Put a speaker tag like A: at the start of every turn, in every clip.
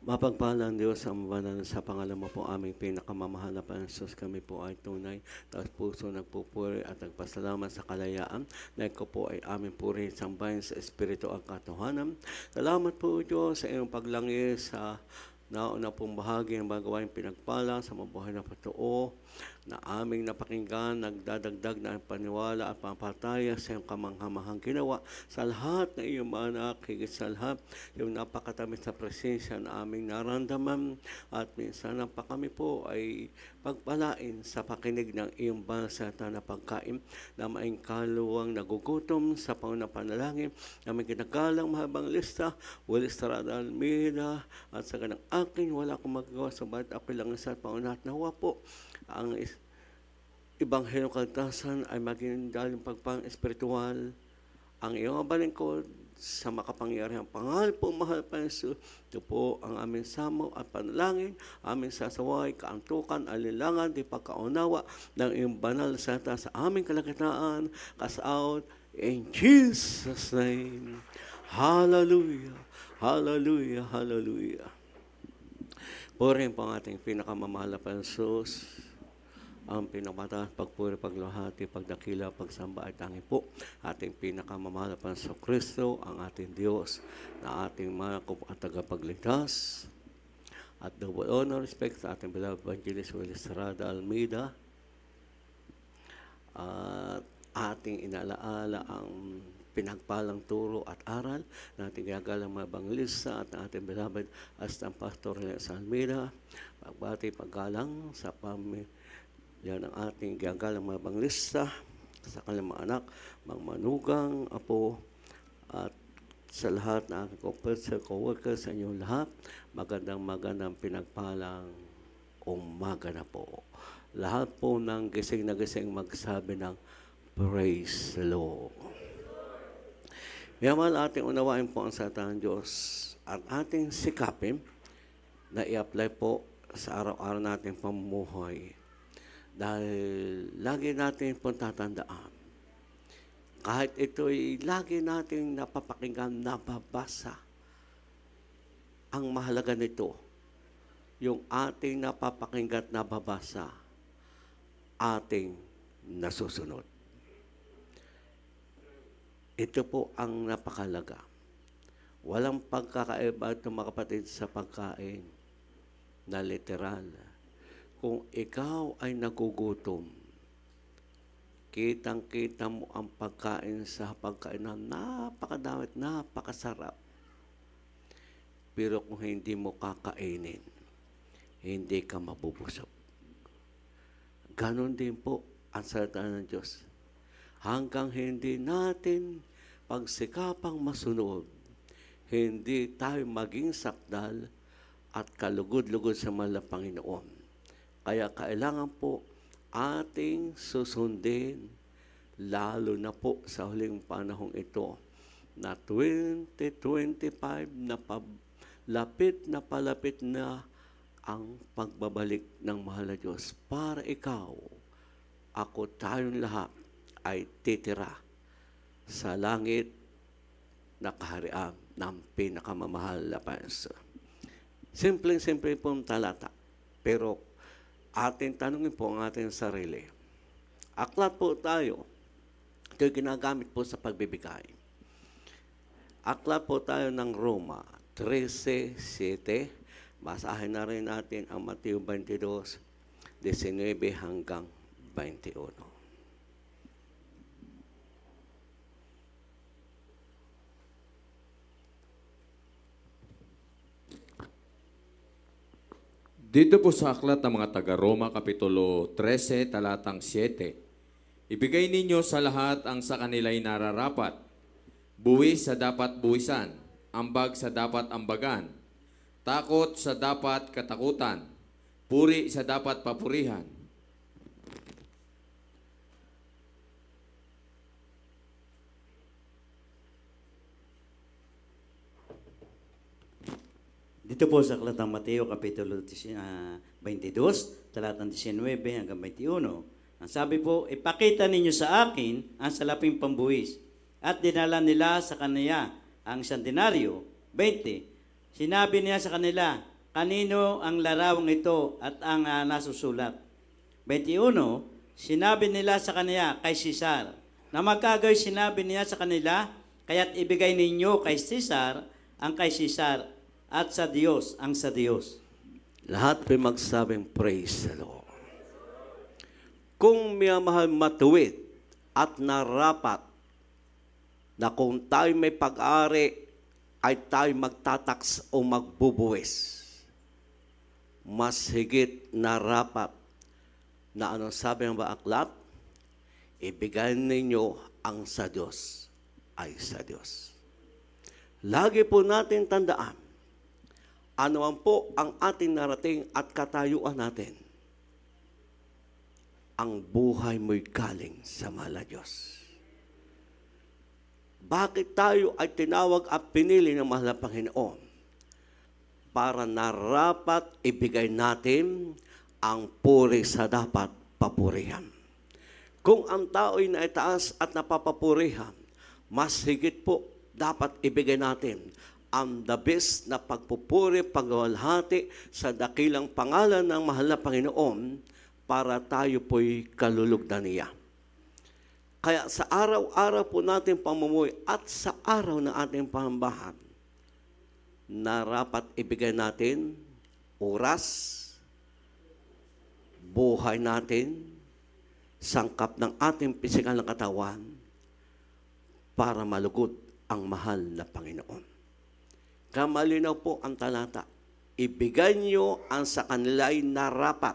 A: Mapagpalang Diyos ang banal sa pangalan mo po aming pinakamamahal na Panginoon. Kami po ay tunay, taos puso nagpupuri at nagpasalamat sa kalayaan na ikaw po ay aming puri, sambahin sa Espiritu at katotohanan. Salamat po Diyos sa iyong paglangis sa nauna pong bahagi ng bagawaing pinagpala sa mabuhay na patoo na aming napakinggan, nagdadagdag na paniwala at pampataya sa iyong kamanghamahang ginawa sa lahat na iyong mga anak, higit sa lahat yung napakatamis sa presensya na aming naramdaman at minsan pa kami po ay pagpalain sa pakinig ng iyong bansalita na pagkain na maing kaluwang nagugutom sa pangunang aming ginagalang mahabang lista, Walis Tarada Almeida at sa ganang akin wala akong magagawa sa bahat ako lang sa pangunat nawa po ang Ibanghelyong Kaltasan ay maging daling pagpang espiritual ang iyong abalingkod sa makapangyarihang pangalan po mahal pa Jesus. Ito po ang aming samo at panalangin, aming sasaway, kaantukan, alinlangan, di pagkaunawa ng iyong banal sa aming kalagitnaan, cast out in Jesus' name. Hallelujah, hallelujah, hallelujah. Purihin po ang ating pinakamamahal na Jesus. Ang pinakamataas, pagpuri, pagluhati, pagdakila, pagsamba ay tangi po. Ating pinakamamahal na Panginoong Kristo, ang ating Diyos, na ating manakup at tagapagligtas. At double honor, respect sa ating beloved Evangelist Walis Tarada Almeida. At ating inalaala ang pinagpalang turo at aral na ating gagalang mga banglista at ating beloved Astan Pastor Lex Almeida. Pagbati, paggalang sa pamilya yan ang ating gagalang mga banglista sa kanilang mga anak, mga manugang, apo, at sa lahat na aking co-workers sa inyong lahat, magandang pinagpalang umaga na po. Lahat po ng gising na gising magsabi ng Praise the Lord. Yaman ating unawain po ang salita ng Diyos at ating sikapin na i-apply po sa araw-araw nating pamumuhay. Dahil lagi natin pong tatandaan, kahit ito'y lagi natin napapakinggan, napabasa, ang mahalaga nito, yung ating napapakinggan at nababasa, ating nasusunod. Ito po ang napakalaga. Walang pagkakaiba ito mga kapatid sa pagkain na literal. Kung ikaw ay nagugutom, kitang-kita mo ang pagkain sa pagkain na napakadami at napakasarap. Pero kung hindi mo kakainin, hindi ka mabubusog. Ganon din po ang salita ng Diyos. Hanggang hindi natin pagsikapang masunod, hindi tayo maging sakdal at kalugod-lugod sa mahal na Panginoon. Kaya kailangan po ating susundin, lalo na po sa huling panahong ito, na 2025 na palapit na ang pagbabalik ng mahal na Diyos. Para ikaw, ako, tayong lahat ay titira sa langit na kaharian ng pinakamamahal na Panginoon. Simpleng-simple pong talata, pero ating tanungin po ang ating sarili. Aklat po tayo. Ito'y ginagamit po sa pagbibigay. Aklat po tayo ng Roma 13:7. Basahin na rin natin ang Mateo 22:19 hanggang 21.
B: Dito po sa aklat ng mga taga-Roma, Kapitulo 13, talatang 7. Ibigay ninyo sa lahat ang sa kanila'y nararapat. Buwis sa dapat buwisan, ambag sa dapat ambagan, takot sa dapat katakutan, puri sa dapat papurihan.
C: Dito po sa aklat ng Mateo, Kapitulo 22, talatang 19 hanggang 21. Ang sabi po, ipakita ninyo sa akin ang salaping pambuwis. At dinala nila sa kanya ang 100 denaryo, 20. Sinabi niya sa kanila, kanino ang larawang ito at ang nasusulat? 21, sinabi nila sa kanya, kay Cesar. Na magkagayoy sinabi niya sa kanila, kaya't ibigay ninyo kay Cesar ang kay Cesar at sa Diyos ang sa Diyos.
A: Lahat may magsabing praise the Lord. Kung miyamahal matuwid at narapat na kung tayo may pag-ari ay tayo magtataks o magbubuwis. Mas higit na rapat na anong sabi ng aklat, ibigay ninyo ang sa Diyos ay sa Diyos. Lagi po natin tandaan, ano man po ang ating narating at katayuan natin, ang buhay mo'y galing sa mahal na Diyos. Bakit tayo ay tinawag at pinili ng mahal na Panginoon? Para narapat ibigay natin ang puri sa dapat papurihan. Kung ang tao'y naitaas at napapapurihan, mas higit po dapat ibigay natin ang the best na pagpupuri, pagwalhati sa dakilang pangalan ng mahal na Panginoon para tayo po'y kalulugdan niya. Kaya sa araw-araw po natin pamumuhay at sa araw na ating pahambahan, narapat ibigay natin oras, buhay natin, sangkap ng ating pisikal na katawan para malugod ang mahal na Panginoon. Kamalinaw po ang talata, ibigay niyo ang sa kanila'y narapat.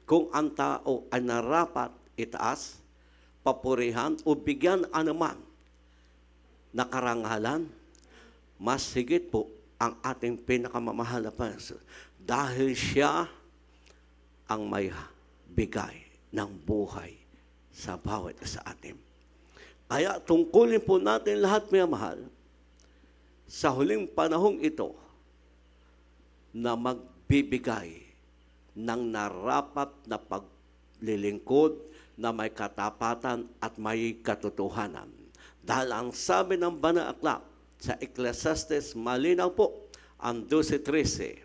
A: Kung ang tao ay narapat itaas, papurihan o bigyan anuman na karangalan, mas higit po ang ating pinakamamahal na Panginoon dahil siya ang may bigay ng buhay sa bawat isa atin. Kaya tungkulin po natin lahat, mga mahal, sa huling panahong ito na magbibigay ng narapat na paglilingkod na may katapatan at may katotohanan. Dahil ang sabi ng Banal na Aklat sa Ecclesiastes, malinaw po ang 12:13,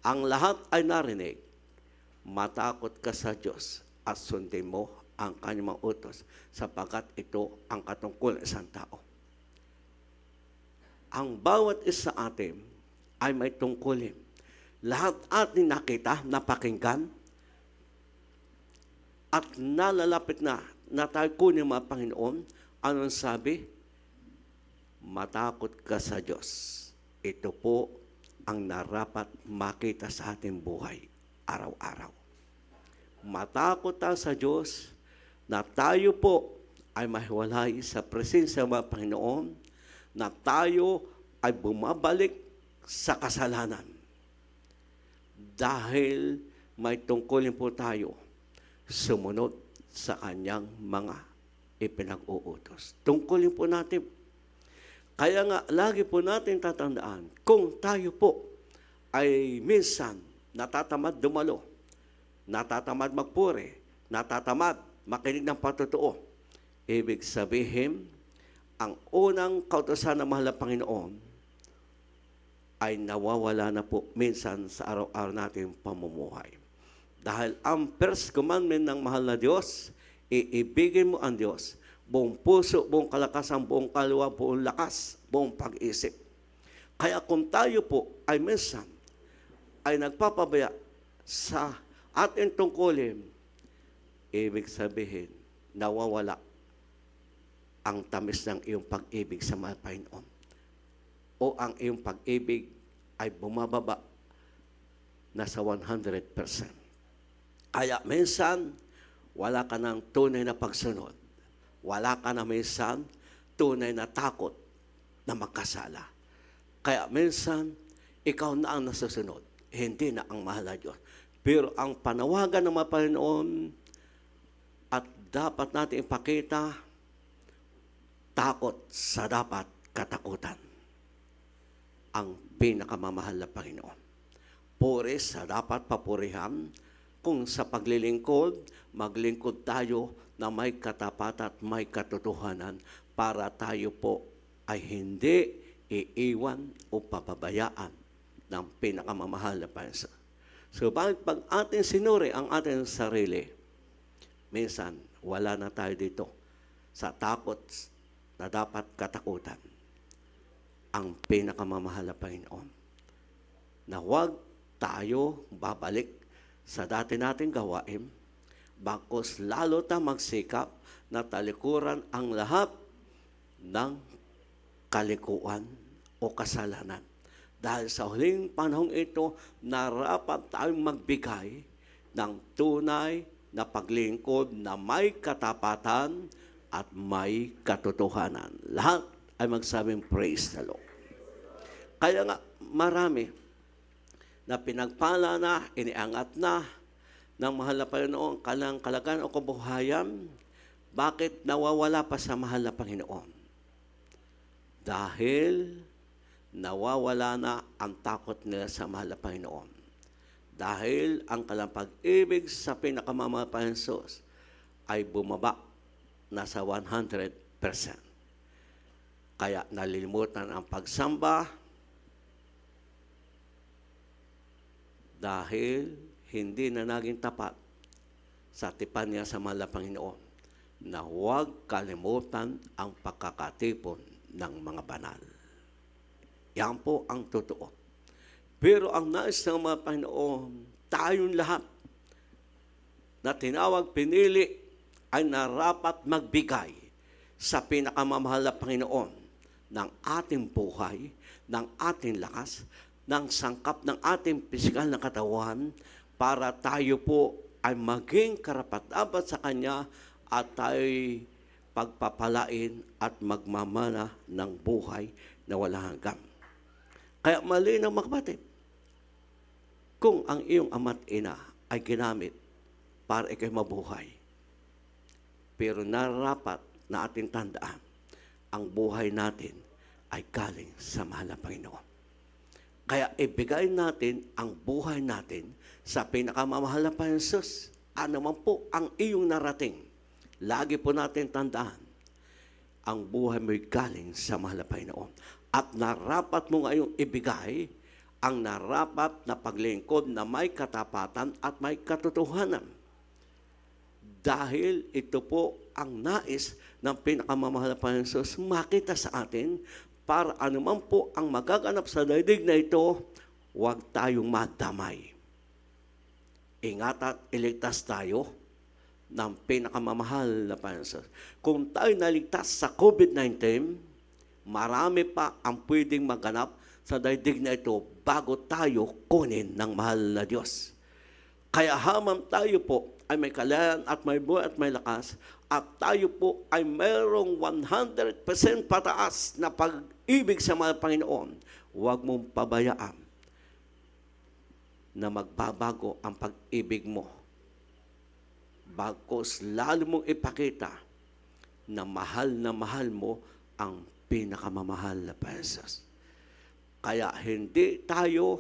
A: ang lahat ay narinig, matakot ka sa Diyos at sundin mo ang kanyang mga utos sapagkat ito ang katungkulan ng isang tao. Ang bawat isa atin ay may tungkulin. Lahat atin nakita, napakinggan, at nalalapit na tayo kunin mga Panginoon, anong sabi? Matakot ka sa Diyos. Ito po ang narapat makita sa ating buhay araw-araw. Matakot tayo sa Diyos na tayo po ay mahiwalay sa presensya ng mga Panginoon, na tayo ay bumabalik sa kasalanan. Dahil may tungkulin po tayo sumunod sa kanyang mga ipinag-uutos. Tungkulin po natin. Kaya nga, lagi po natin tatandaan, kung tayo po ay minsan natatamad dumalo, natatamad magpuri, natatamad makinig ng patotoo, ibig sabihin, ang unang kautusan ng mahal na Panginoon ay nawawala na po minsan sa araw-araw nating pamumuhay. Dahil ang first commandment ng mahal na Diyos, iibigin mo ang Diyos, buong puso, buong kalakasan, buong kalwa, buong lakas, buong pag-isip. Kaya kung tayo po ay minsan ay nagpapabaya sa ating tungkulin, ibig sabihin, nawawala ang tamis ng iyong pag-ibig sa mahal Panginoon. O ang iyong pag-ibig ay bumababa na sa 100%. Kaya minsan, wala ka ng tunay na pagsunod. Wala ka na minsan tunay na takot na magkasala. Kaya minsan, ikaw na ang nasusunod. Hindi na ang mahal na Diyos. Pero ang panawagan ng mga Panginoon at dapat natin ipakita, takot sa dapat katakutan. Ang pinakamamahal na Panginoon. Puri sa dapat papurihan. Kung sa paglilingkod, maglingkod tayo na may katapat at may katotohanan para tayo po ay hindi iiwan o papabayaan ng pinakamamahal na Panginoon. So, bakit pag ating sinuri ang ating sarili, minsan, wala na tayo dito sa takot na dapat katakutan ang pinakamamahal na Panginoon. Na huwag tayo babalik sa dati nating gawain, bakos lalo ta magsikap na talikuran ang lahat ng kalikuan o kasalanan. Dahil sa huling panahong ito, narapat tayong magbigay ng tunay na paglingkod na may katapatan at may katotohanan. Lahat ay magsabing praise the Lord. Kaya nga, marami na pinagpala na, iniangat na ng mahal na Panginoon, kalagayan o kabuhayan, bakit nawawala pa sa mahal na Panginoon? Dahil nawawala na ang takot nila sa mahal na Panginoon. Dahil ang kanilang pag-ibig sa pinakamamahal pa Jesus ay bumaba na sa 100%. Kaya nalilimutan ang pagsamba dahil hindi na naging tapat sa tipan niya sa mahal na Panginoon na huwag kalimutan ang pagkakatipon ng mga banal. Yan po ang totoo. Pero ang nais ng mga Panginoon, tayong lahat na tinawag, pinili, ay narapat magbigay sa pinakamamahal na Panginoon ng ating buhay, ng ating lakas, ng sangkap ng ating pisikal na katawan para tayo po ay maging karapat-dapat sa Kanya at tayo'y pagpapalain at magmamana ng buhay na walang hanggan. Kaya malinaw mga kapatid, kung ang iyong ama't ina ay ginamit para ikay mabuhay, pero narapat na ating tandaan, ang buhay natin ay galing sa mahal na Panginoon. Kaya ibigay natin ang buhay natin sa pinakamamahal na Panginoon Jesus. Ano man po ang iyong narating, lagi po natin tandaan, ang buhay mo'y galing sa mahal na Panginoon. At narapat mo ngayong ibigay ang narapat na paglingkod na may katapatan at may katotohanan. Dahil ito po ang nais ng pinakamamahal na Panginoon Jesus makita sa atin para anuman po ang magaganap sa daigdig na ito, huwag tayong madamay. Ingat at iligtas tayo ng pinakamamahal na Panginoon Jesus. Kung tayo naligtas sa COVID-19, marami pa ang pwedeng maganap sa daigdig na ito bago tayo kunin ng mahal na Diyos. Kaya hamang tayo po ay may kalayan at may buhay at may lakas at tayo po ay mayroong 100% pataas na pag-ibig sa mga Panginoon, huwag mong pabayaan na magbabago ang pag-ibig mo. Bagkus lalo mong ipakita na mahal mo ang pinakamamahal na Jesus. Kaya hindi tayo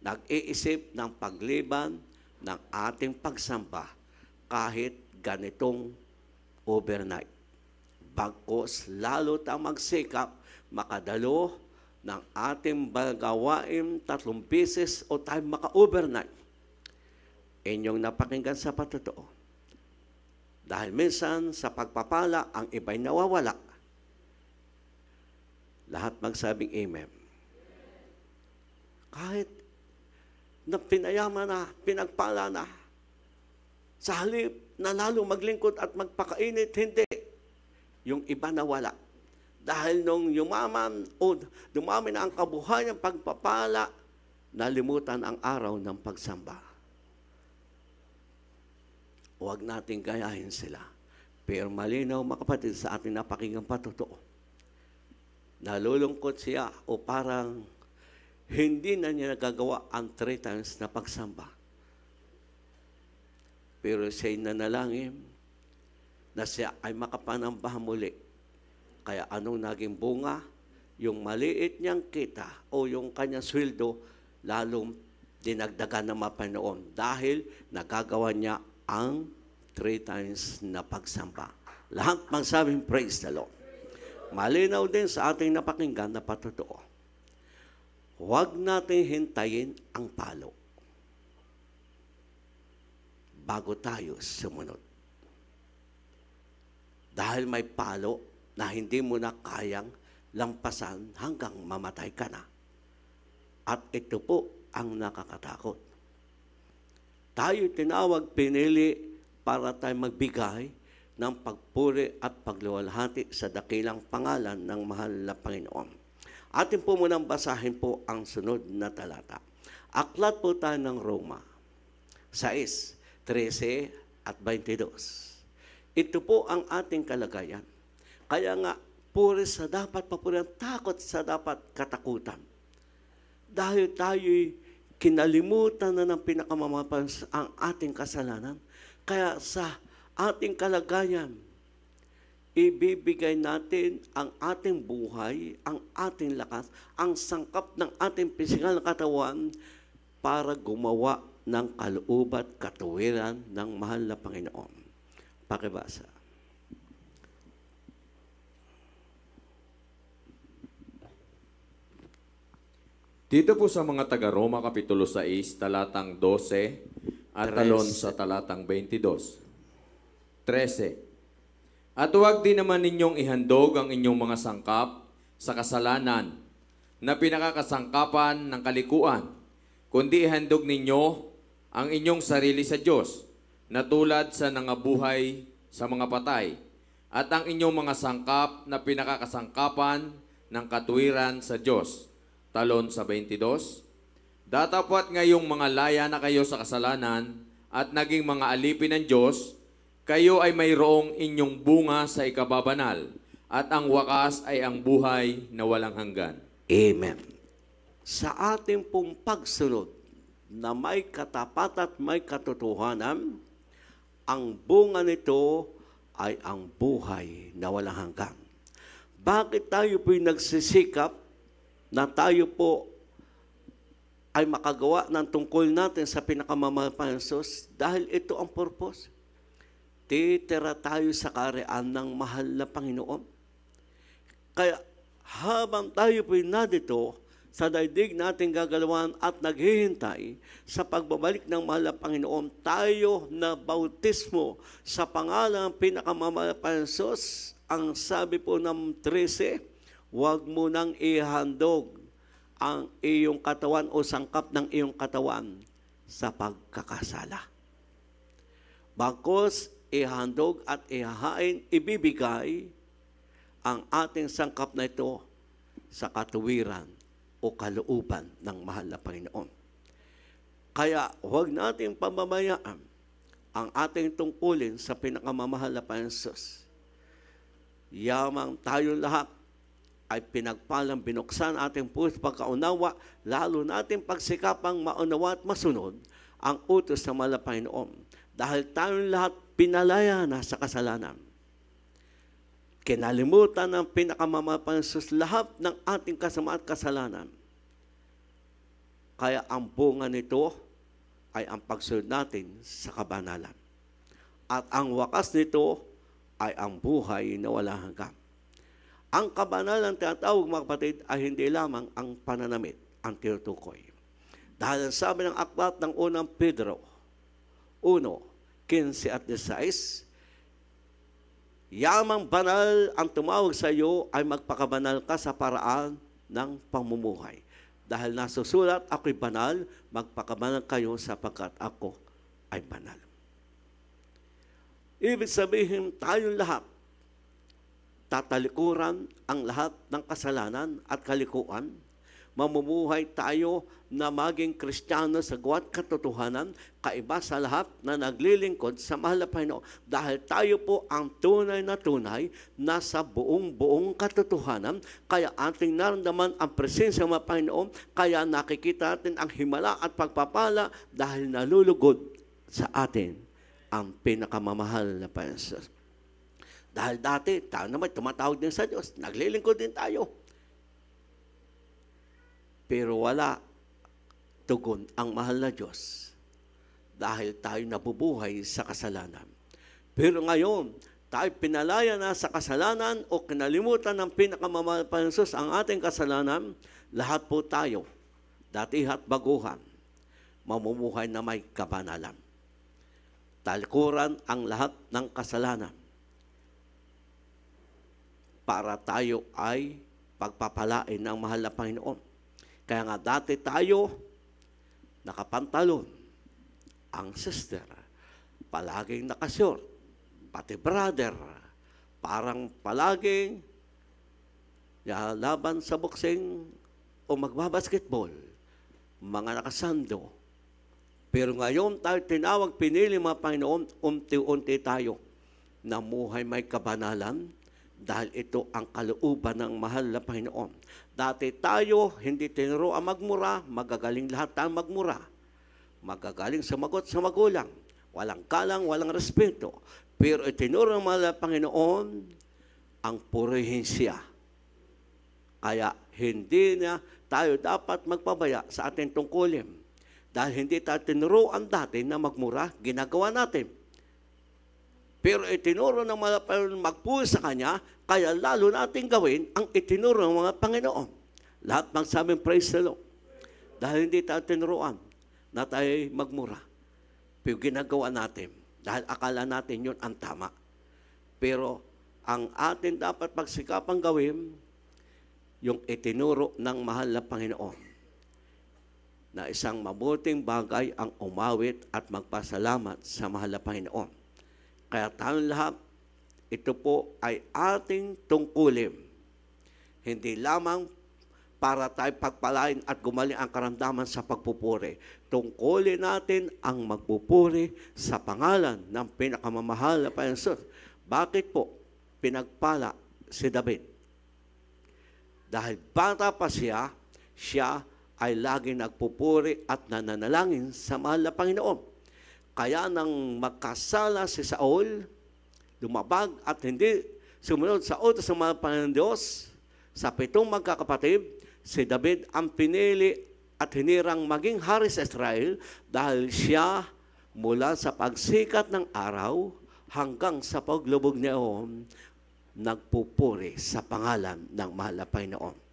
A: nag-iisip ng pagliban ng ating pagsamba kahit ganitong overnight. Bagkus lalo tayong magsikap makadalo ng ating gawain 3 beses o tayo maka-overnight. Inyong napakinggan sa patotoo. Dahil minsan sa pagpapala, ang iba'y nawawala. Lahat magsabing amen. Kahit na pinayaman na, pinagpala na, sa halip na lalo maglingkod at magpakainit, hindi. Yung iba nawala. Dahil nung yumaman o dumami na ang kabuhayan ng pagpapala, nalimutan ang araw ng pagsamba. Huwag nating gayahin sila. Pero malinaw mga kapatid sa ating napakinggang patotoo. Nalulungkot siya o parang hindi na niya nagagawa ang 3 times na pagsamba. Pero siya'y nanalangin na siya ay makapanamba muli. Kaya anong naging bunga? Yung maliit niyang kita o yung kanyang sweldo, lalong dinagdagan ng Mapanoon dahil nagagawa niya ang 3 times na pagsamba. Lahat magsabing praise the Lord. Malinaw din sa ating napakinggan na patotoo. Huwag natin hintayin ang palo bago tayo sumunod. Dahil may palo na hindi mo na kayang lampasan hanggang mamatay ka na. At ito po ang nakakatakot. Tayo tinawag, pinili para tayo magbigay ng pagpuri at pagluwalhati sa dakilang pangalan ng mahal na Panginoon. Atin po munang basahin po ang sunod na talata. Aklat po tayo ng Roma 6:13 at 22. Ito po ang ating kalagayan. Kaya nga, puri sa dapat papurihan, takot sa dapat katakutan. Dahil tayo'y kinalimutan na ng pinakamamapans ang ating kasalanan. Kaya sa ating kalagayan, ibibigay natin ang ating buhay, ang ating lakas, ang sangkap ng ating pisikal na katawan para gumawa ng kaloob at katuwiran ng mahal na Panginoon. Pakibasa.
B: Dito po sa mga taga-Roma, Kapitulo 6, talatang 12, at talon sa talatang 22. 13. At huwag din naman ninyong ihandog ang inyong mga sangkap sa kasalanan na pinakakasangkapan ng kalikuan, kundi ihandog ninyo ang inyong sarili sa Diyos, na tulad sa nangabuhay sa mga patay, at ang inyong mga sangkap na pinakakasangkapan ng katuwiran sa Diyos. Talon sa 22. Datapwat ngayong mga laya na kayo sa kasalanan at naging mga alipin ng Diyos, kayo ay mayroong inyong bunga sa ikababanal, at ang wakas ay ang buhay na walang hanggan.
A: Amen. Sa ating pong pagsunod na may katapat at may katotohanan, ang bunga nito ay ang buhay na walang hanggan. Bakit tayo po'y nagsisikap na tayo po ay makagawa ng tungkol natin sa pinakamamahal pa ng Diyos? Dahil ito ang purpose. Titira tayo sa kaharian ng mahal na Panginoon. Kaya habang tayo po'y nadito sa daigdig nating gagalawan at naghihintay sa pagbabalik ng mahal na Panginoon, tayo na bautismo sa pangalan ng pinakamamahal pa ng Diyos. Ang sabi po ng 13, huwag mo nang ihandog ang iyong katawan o sangkap ng iyong katawan sa pagkakasala. Bagkus ihandog at ihahain, ibibigay ang ating sangkap na ito sa katuwiran o kalooban ng mahal na Panginoon. Kaya huwag nating pamamayaan ang ating tungkulin sa pinakamamahal na Panginoon. Yamang tayo lahat ay pinagpalang binuksan ating puso pagkaunawa, lalo natin pagsikapang maunawa at masunod ang utos ng mahal na Panginoon. Dahil tayong lahat pinalaya na sa kasalanan. Kinalimutan ng pinakamamahal lahat ng ating kasama at kasalanan. Kaya ang bunga nito ay ang pagsunod natin sa kabanalan. At ang wakas nito ay ang buhay na walang hanggan. Ang kabanalan tinatawag, mga kapatid, ay hindi lamang ang pananamit ang tinutukoy. Dahil ang sabi ng aklat ng unang Pedro 1:15 at 16, yamang banal ang tumawag sa iyo ay magpakabanal ka sa paraan ng pamumuhay. Dahil nasusulat, ako'y banal, magpakabanal kayo sapagkat ako ay banal. Ibig sabihin, tayong lahat, tatalikuran ang lahat ng kasalanan at kalikuan. Mamumuhay tayo na maging Kristiyano sa gawa't katotohanan, kaiba sa lahat na naglilingkod sa mahal na Panginoon. Dahil tayo po ang tunay na sa buong katotohanan, kaya ating naramdaman ang presensya ng Panginoon, kaya nakikita natin ang himala at pagpapala dahil nalulugod sa atin ang pinakamamahal na Panginoon. Dahil dati, tayo naman tumatawag din sa Diyos, naglilingkod din tayo. Pero wala tugon ang mahal na Diyos dahil tayo nabubuhay sa kasalanan. Pero ngayon, tayo pinalaya na sa kasalanan o kinalimutan ng pinakamamahal pa ng Diyos ang ating kasalanan, lahat po tayo, dati at baguhan, mamumuhay na may kabanalan. Talikuran ang lahat ng kasalanan para tayo ay pagpapalain ng mahal na Panginoon. Kaya nga dati tayo nakapantalon, ang sister, palaging nakashort, pati brother, parang palaging laban sa boxing o magbabasketball, mga nakasando. Pero ngayon tayo tinawag, pinili mga Panginoon, unti-unti tayo namuhay may kabanalan dahil ito ang kalooban ng mahal na Panginoon. Dati tayo hindi tinuro ang magmura, magagaling lahat tayo magmura. Magagaling sumagot sa magulang, walang galang, walang respeto. Pero itinuro ng mahal na Panginoon ang purihin siya. Kaya hindi na tayo dapat magpabaya sa ating tungkulin. Dahil hindi tayo tinuruan dati na magmura, ginagawa natin. Pero itinuro ng mga Panginoon magpuwi sa Kanya, kaya lalo natin gawin ang itinuro ng mga Panginoon. Lahat magsabing praise the Lord. Dahil hindi tayo tinuruan na tayo magmura. Pero ginagawa natin. Dahil akala natin yun ang tama. Pero ang atin dapat pagsikapang gawin, yung itinuro ng mahal na Panginoon. Na isang mabuting bagay ang umawit at magpasalamat sa mahal na Panginoon. Kaya tayong lahat, ito po ay ating tungkulin. Hindi lamang para tayo pagpalain at gumaling ang karamdaman sa pagpupuri. Tungkulin natin ang magpupuri sa pangalan ng pinakamamahal na Panginoon. Bakit po pinagpala si David? Dahil bata pa siya ay laging nagpupuri at nananalangin sa mahal na Panginoon. Kaya nang magkasala si Saul, lumabag at hindi sumunod sa utos ng mahal na Panginoon Diyos, sa 7 magkakapatid, si David ang pinili at hinirang maging hari sa Israel dahil siya mula sa pagsikat ng araw hanggang sa paglubog niyaon, nagpupuri sa pangalan ng mahal na Panginoon.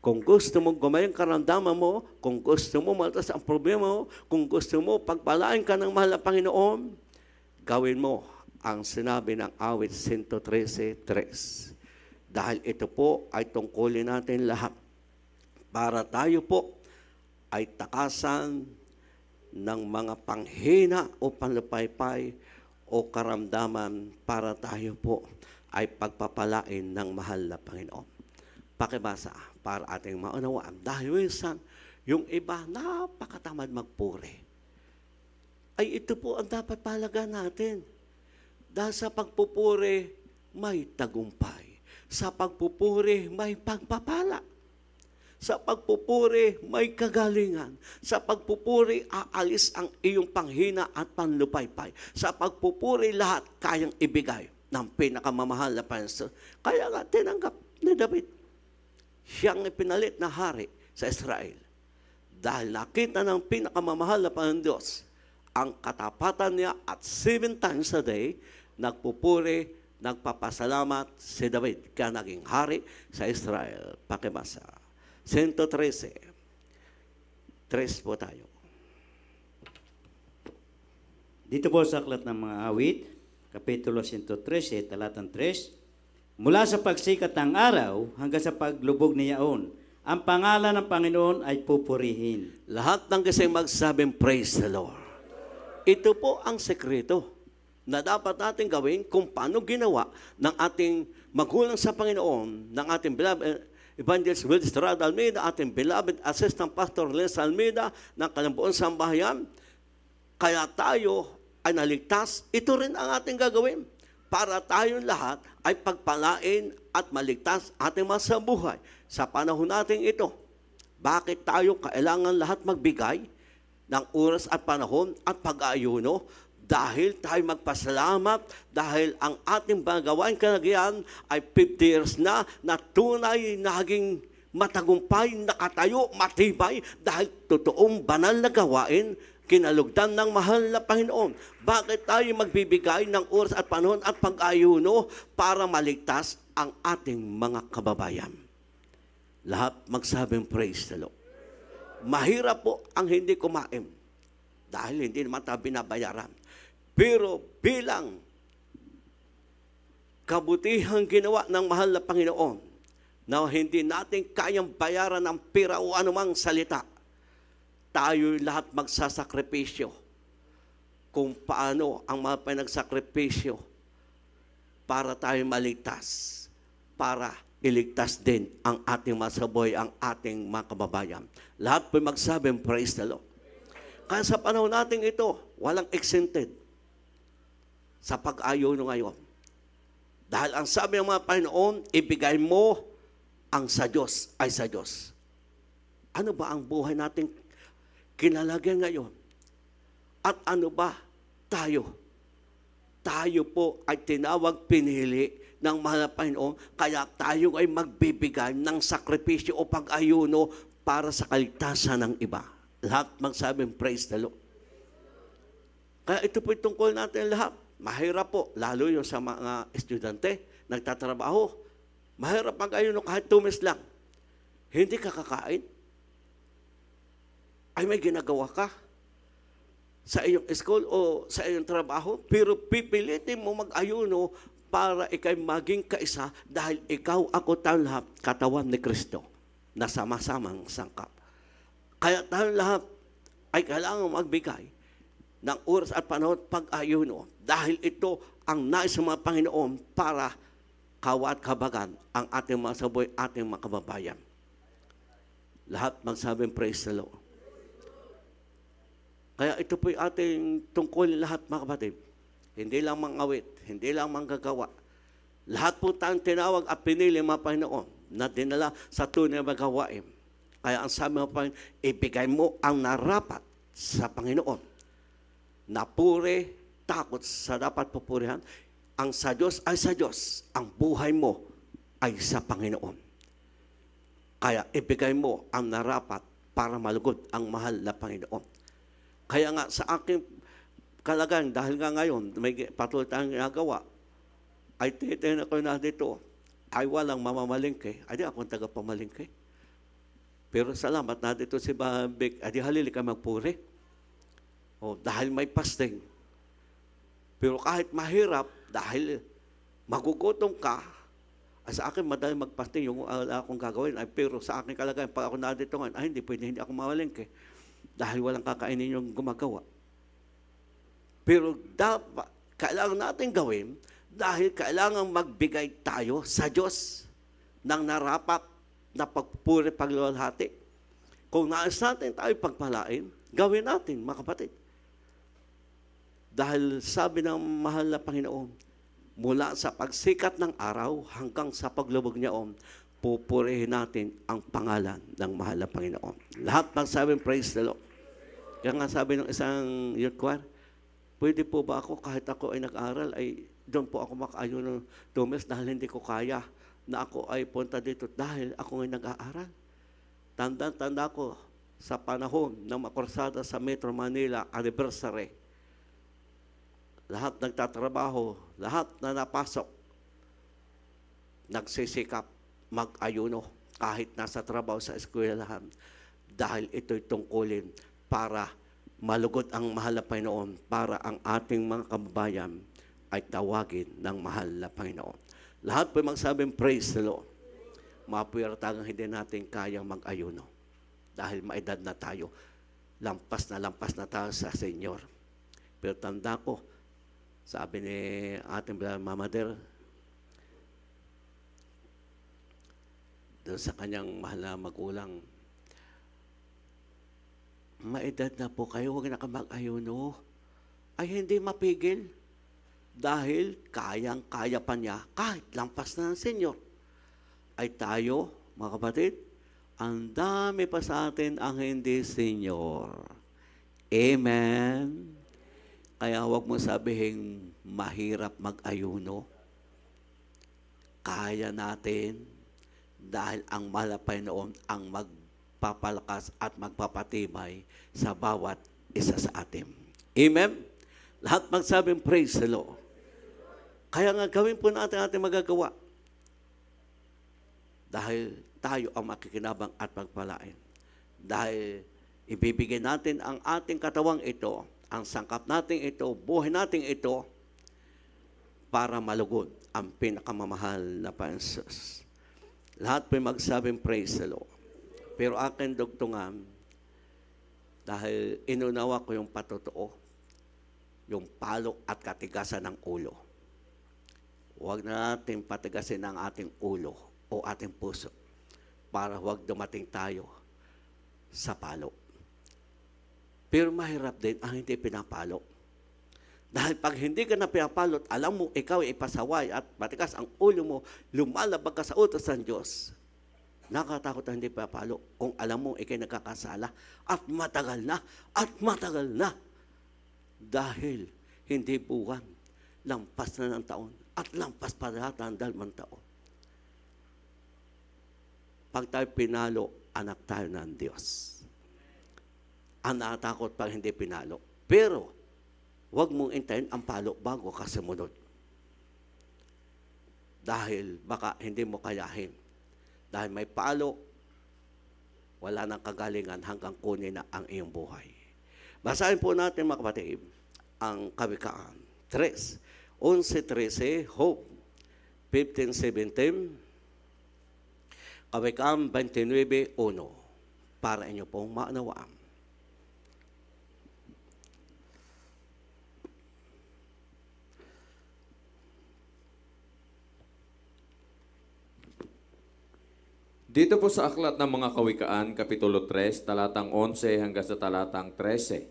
A: Kung gusto mong gumayang karamdaman mo, kung gusto mo malatas ang problema mo, kung gusto mo pagpalain ka ng mahal na Panginoon, gawin mo ang sinabi ng awit 113:3. Dahil ito po ay tungkulin natin lahat para tayo po ay takasan ng mga panghina o panlupaypay o karamdaman para tayo po ay pagpapalain ng mahal na Panginoon. Pakibasa para ating maunawaan. Dahil minsan, yung iba napakatamad magpuri. Ay ito po ang dapat palaga natin. Dahil sa pagpupuri, may tagumpay. Sa pagpupuri, may pagpapala. Sa pagpupuri, may kagalingan. Sa pagpupuri, aalis ang iyong panghina at panlupaypay. Sa pagpupuri, lahat kayang ibigay ng pinakamamahal na Panginoon. Kaya nga, tinanggap ni David. Siyang ipinalit na hari sa Israel. Dahil nakita ng pinakamamahal na Panginoon Diyos ang katapatan niya at 7 times a day, nagpupuri, nagpapasalamat si David. Kaya naging hari sa Israel. Pakibasa. 113. 3 po tayo.
C: Dito po sa aklat ng mga awit, Kapitulo 113, talatang 3, mula sa pagsikat ng araw hanggang sa paglubog ni yaon, ang pangalan ng Panginoon ay pupurihin.
A: Lahat ng kasi magsabing praise the Lord. Ito po ang sekreto na dapat natin gawin kung paano ginawa ng ating magulang sa Panginoon, ng ating beloved Evangelist Will Estrada Almeida, ating beloved Assistant Pastor Les Almeida ng Kalambuan Sambahayan. Kaya tayo ay naligtas, ito rin ang ating gagawin para tayong lahat ay pagpalain at maligtas ating mga buhay sa panahon natin ito. Bakit tayo kailangan lahat magbigay ng oras at panahon at pag-aayuno? Dahil tayo magpasalamat, dahil ang ating gawain kalagayan ay 50 years na tunay na naging matagumpay, nakatayo, matibay, dahil totoong banal na gawain kinalugdan ng mahal na Panginoon. Bakit tayo magbibigay ng oras at panahon at pag-ayuno para maligtas ang ating mga kababayan? Lahat magsabing praise the Lord. Mahirap po ang hindi kumain dahil hindi naman tayo binabayaran. Pero bilang kabutihang ginawa ng mahal na Panginoon na hindi natin kayang bayaran ng pera o anumang salita, tayo lahat magsasakripisyo kung paano ang mga pinagsakripisyo para tayo maligtas, para iligtas din ang ating masaboy, ang ating mga kababayan. Lahat po magsabing praise the Lord. Kaya sa panahon natin ito, walang exempted sa pag-ayuno ngayon. Dahil ang sabi ng mga Panginoon, ibigay mo ang sa Diyos ay sa Diyos. Ano ba ang buhay nating kinalagyan ngayon? At ano ba tayo? Tayo po ay tinawag, pinili ng mahal na Panginoon, kaya tayo ay magbibigay ng sakripisyo o pag-ayuno para sa kaligtasan ng iba. Lahat magsabing praise the Lord. Kaya ito po tungkol natin lahat. Mahirap po, lalo yung sa mga estudyante, nagtatrabaho. Mahirap mag-ayuno kahit 2 meses lang. Hindi ka kakain. Ay may ginagawa ka sa iyong school o sa iyong trabaho, pero pipilitin mo mag-ayuno para ikay maging kaisa dahil ikaw, ako, tayo lahat, katawan ni Kristo na sama-samang sangkap. Kaya tayo lahat ay kailangan magbigay ng oras at panahon pag-ayuno dahil ito ang nais ng mga Panginoon para kawat kabagan ang ating mga saboy, ating mga kababayan. Lahat magsabing praise the Lord. Kaya ito po yung ating tungkulin lahat, mga kapatid. Hindi lang mangawit, hindi lang manggagawa. Lahat po tayong tinawag at pinili, mga Panginoon, na dinala sa tunay na magawain. Kaya ang sabi ng Panginoon, ibigay mo ang narapat sa Panginoon. Napuri, takot sa dapat pupurihan. Ang sa Diyos ay sa Diyos. Ang buhay mo ay sa Panginoon. Kaya ibigay mo ang narapat para malugod ang mahal na Panginoon. Kaya nga sa aking kalagayan, dahil nga ngayon, may patuloy tayong ginagawa, ay tinitingnan ko na dito, ay walang mamamalingke. Ay di akong tagapamalingke. Pero salamat na dito si Babik, ay di halili ka magpuri. O, dahil may fasting. Pero kahit mahirap, dahil magugutom ka, ay sa akin madali mag-fasting yung akong gagawin. Ay, pero sa akin kalagayan, pag ako na dito ngayon, ay hindi pwede, hindi ako mamalingke. Dahil walang kakainin yung gumagawa. Pero dapat, kailangan natin gawin dahil kailangan magbigay tayo sa Diyos ng narapat na pagpupuri, paglulhati. Kung nais natin tayo pagpalain, gawin natin, mga kapatid. Dahil sabi ng mahal na Panginoon, mula sa pagsikat ng araw hanggang sa paglubog niyaon, pupurihin natin ang pangalan ng mahal na Panginoon. Lahat magsabing praise the Lord. Kaya nga sabi ng isang youth choir, pwede po ba ako kahit ako ay nag-aral, ay doon po ako maka-ayuno ng 2 meses dahil hindi ko kaya na ako ay punta dito dahil ako ay nag-aaral. Tanda-tanda ko sa panahon ng makursada sa Metro Manila anniversary. Lahat nagtatrabaho, lahat na napasok, nagsisikap mag-ayuno kahit nasa trabaho sa eskwelahan dahil ito'y tungkulin para malugod ang mahal na Panginoon, para ang ating mga kababayan ay tawagin ng mahal na Panginoon. Lahat po magsabing praise the Lord. Mapuwertagang hindi natin kayang mag-ayuno dahil maedad na tayo. Lampas na tayo sa Senyor. Pero tanda ko, sabi ni ating Mama Der, doon sa kanyang mahal na magulang, maedad na po kayo, huwag na ka mag-ayuno. Ay hindi mapigil dahil kayang-kaya pa niya kahit lampas na ng Senyor. Ay tayo, mga kapatid, ang dami pa sa atin ang hindi Senyor. Amen. Kaya huwag mo sabihin mahirap mag-ayuno. Kaya natin dahil ang mahal na Panginoon ang magpapalakas at magpapatibay sa bawat isa sa atin. Amen? Lahat magsabing praise the Lord. Kaya nga gawin po natin ating magagawa. Dahil tayo ang makikinabang at pagpalain. Dahil ibibigay natin ang ating katawang ito, ang sangkap natin ito, buhay natin ito, para malugod ang pinakamamahal na Panginoon. Lahat po magsabing praise the Lord. Pero akin dugtungan, dahil inunawa ko yung patotoo, yung palo at katigasan ng ulo. Huwag na natin patigasin ang ating ulo o ating puso para huwag dumating tayo sa palo. Pero mahirap din ang hindi pinapalo. Dahil pag hindi ka na pinapalot, alam mo, ikaw ay ipasaway at matigas ang ulo mo, lumalabag ka sa utos ng Diyos. Nakatakot ang hindi pinapalo kung alam mo, ikay nagkakasala at matagal na. Dahil hindi buwan, lampas na ng taon at lampas pa lahat ang 2 taon. Pag tayo pinalo, anak tayo ng Diyos. Ang nakatakot pag hindi pinalo. Pero, huwag mong intayin ang palo bago ka sumunod. Dahil baka hindi mo kayahin. Dahil may palo, wala nang kagalingan hanggang kunin na ang iyong buhay. Basahin po natin mga kapatid ang Kawikaan 3, 11-13, Hope 15-17, Kawikaan 29-1, para inyo pong maunawaan.
B: Dito po sa Aklat ng mga Kawikaan, Kapitulo 3, talatang 11 hanggang sa talatang 13.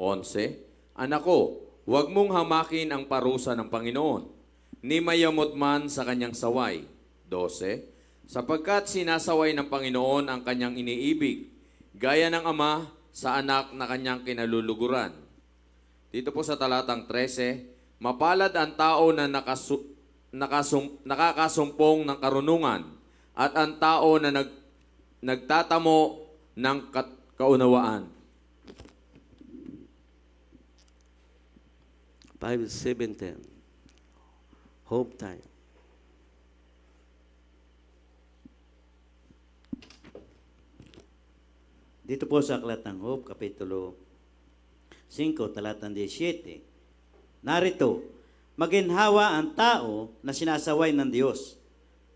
B: 11, Anak ko, huwag mong hamakin ang parusa ng Panginoon, ni mayamot man sa kanyang saway. 12, Sapagkat sinasaway ng Panginoon ang kanyang iniibig, gaya ng ama sa anak na kanyang kinaluluguran. Dito po sa talatang 13, Mapalad ang tao na nakakasumpong ng karunungan, at ang tao na nagtatamo ng kaunawaan.
A: 5:17. Hope time.
C: Dito po sa Aklat ng Hope, Kapitulo 5, talatang 17. Narito, maginhawa ang tao na sinasaway ng Diyos.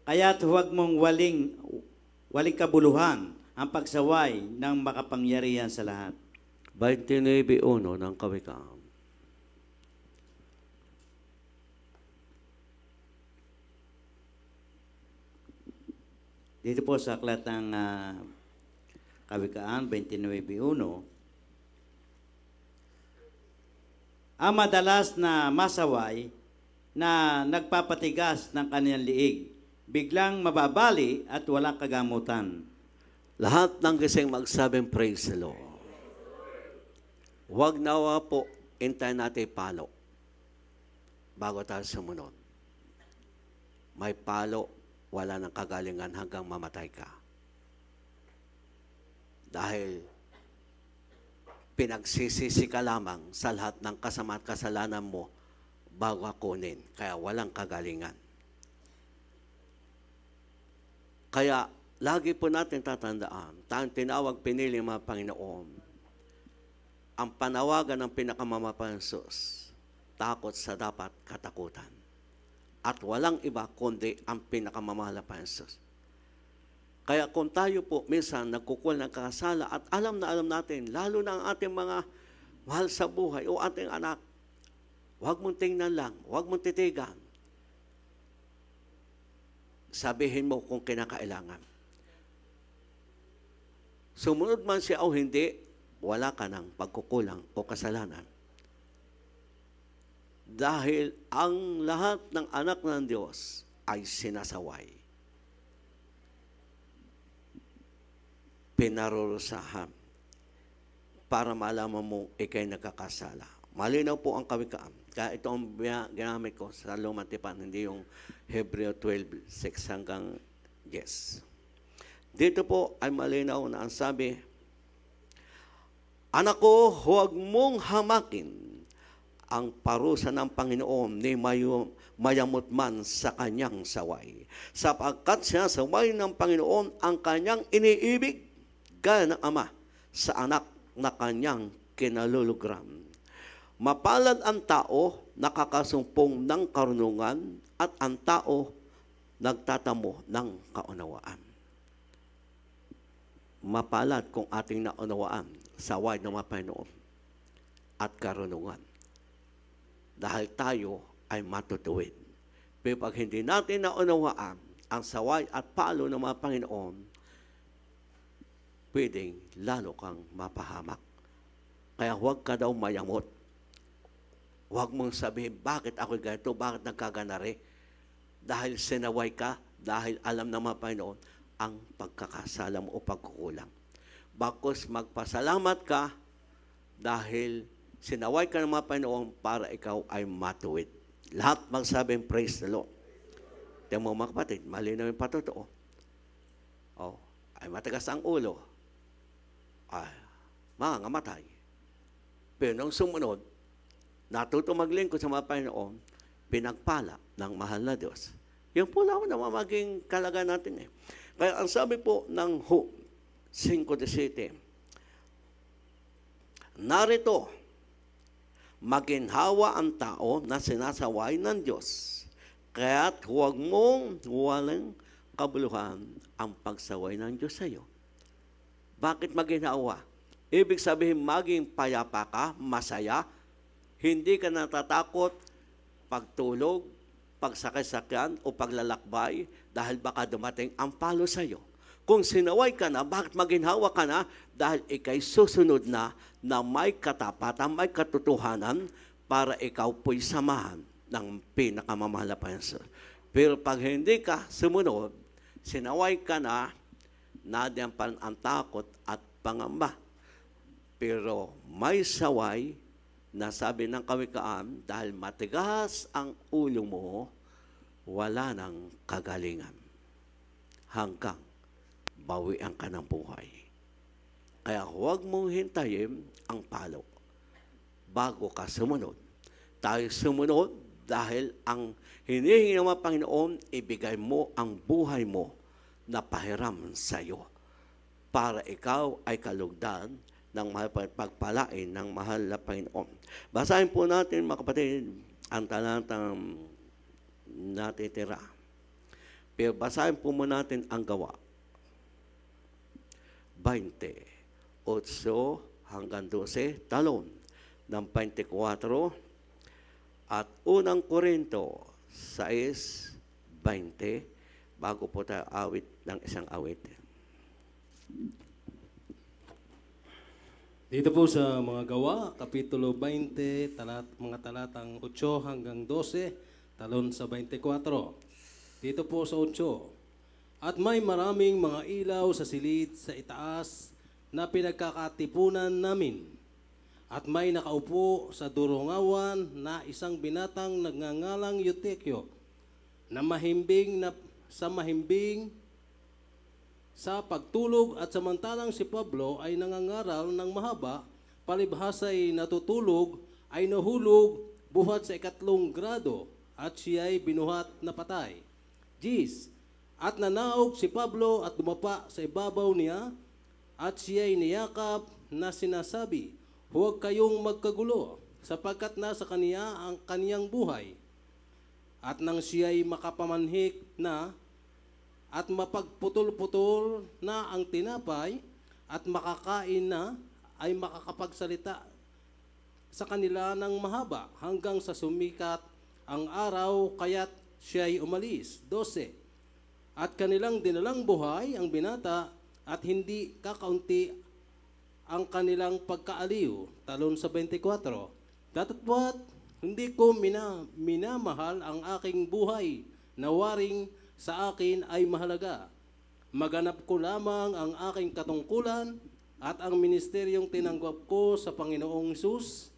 C: Kaya't huwag mong waling kabuluhan ang pagsaway ng makapangyarihan sa lahat.
A: 29:1 ng Kawikaan.
C: Dito po sa Aklat ng Kawikaan 29:1, ang madalas na masaway na nagpapatigas ng kanyang liig, biglang mababali at walang kagamutan.
A: Lahat ng gising magsabing praise the Lord. Huwag nawa po intayin natin palo bago tayo sumunod. May palo, wala ng kagalingan hanggang mamatay ka. Dahil pinagsisisi ka lamang sa lahat ng kasama at kasalanan mo bago kunin. Kaya walang kagalingan. Kaya lagi po natin tatandaan, tayong tinawag pinili mga Panginoon, ang panawagan ng pinakamamahal Sus, takot sa dapat katakutan. At walang iba kundi ang pinakamamahal na Sus. Kaya kung tayo po minsan nagkukul ng kasala at alam natin, lalo na ang ating mga mahal sa buhay o ating anak, huwag mong tingnan lang, huwag mong titigan. Sabihin mo kung kinakailangan. Sumunod man siya o hindi, wala ka ng pagkukulang o kasalanan. Dahil ang lahat ng anak ng Diyos ay sinasaway. Pinarurusahan para malaman mo ikay nagkakasala. Malinaw po ang Kawikaan. Kaya ito ang ginamit ko sa Lumang Tipan, hindi yung Hebreo 12:6 hanggang 10. Dito po ay malinaw na ang sabi, Anak ko, huwag mong hamakin ang parusa ng Panginoon ni mayamot man sa kanyang saway. Sapagkat siya saway ng Panginoon ang kanyang iniibig, gaya ng ama sa anak na kanyang kinalulugram. Mapalad ang tao nakakasumpong ng karunungan at ang tao nagtatamo ng kaunawaan. Mapalad kung ating naunawaan saway ng Panginoon at karunungan. Dahil tayo ay matutuwid. Pero pag hindi natin naunawaan ang saway at palo ng mga Panginoon, pwedeng lalo kang mapahamak. Kaya huwag ka daw mayamot. Huwag mong sabihin, bakit ako ganito, bakit nagkaganari? Dahil sinaway ka, dahil alam ng mga Panginoon ang pagkakasala mo o pagkukulang. Bakos magpasalamat ka dahil sinaway ka ng mga Panginoon para ikaw ay matuwid. Lahat magsabing praise the Lord. Tingnan mo mga kapatid, malinaw yung patotoo. Oh, ay matigas ang ulo. Ay, mangangamatay. Pero nung sumunod, natuto maglingkod sa mga Panginoon, pinagpala ng mahal na Diyos. Yung po lang na maging kalaga natin eh. Kaya ang sabi po ng 5:17, narito, maginhawa ang tao na sinasaway ng Diyos, kaya't huwag mong walang kabuluhan ang pagsaway ng Diyos sa iyo. Bakit maginhawa? Ibig sabihin, maging payapa ka, masaya, hindi ka natatakot pagtulog, pagsakay-sakyan o paglalakbay dahil baka dumating ang palo sa iyo. Kung sinaway ka na, bakit maginhawa ka na? Dahil ikay susunod na may katapatan, may katotohanan para ikaw po'y samahan ng pinakamamahal na Panginoon. Pero pag hindi ka sumunod, sinaway ka na, nadiyan pa ang takot at pangamba. Pero may saway na sabi ng kawikaan, dahil matigas ang ulo mo, wala nang kagalingan. Hanggang bawian ka ng buhay. Kaya huwag mong hintayin ang palo bago ka sumunod. Tayo sumunod dahil ang hinihingi ng mga Panginoon, ibigay mo ang buhay mo na pahiram sa iyo para ikaw ay kalugdan ng pagpalain ng mahal na Panginoon. Basahin po natin mga kapatid ang talatang natitira. Pero basahin po muna natin ang Gawa 20, 8 hanggang 12, talon ng 24, at unang Korinto 6, 20, bago po tayo awit ng isang awit.
D: Dito po sa mga Gawa, Kapitulo 20, mga talatang 8 hanggang 12, talon sa 24. Dito po sa 8. At may maraming mga ilaw sa silid sa itaas na pinagkakatipunan namin. At may nakaupo sa durungawan na isang binatang nagngangalang Eutekyo, na mahimbing sa pagtulog, at samantalang si Pablo ay nangangaral ng mahaba, palibhasa'y natutulog, ay nahulog buhat sa 3 grado, at siya'y binuhat na patay. 10. At nanaog si Pablo at dumapa sa ibabaw niya, at siya'y niyakap na sinasabi, huwag kayong magkagulo, sapagkat nasa kaniya ang kaniyang buhay. At nang siya'y makapamanhik na, at mapagputol-putol na ang tinapay, at makakain na, ay makakapagsalita sa kanila ng mahaba, hanggang sa sumikat ang araw, kaya't siya'y umalis. 12. At kanilang dinalang buhay ang binata, at hindi kakaunti ang kanilang pagkaaliw. Talon sa 24. Datapwat, hindi ko minamahal ang aking buhay, na waring sa akin ay mahalaga. Maganap ko lamang ang aking katungkulan at ang ministeryong tinanggap ko sa Panginoong Hesus,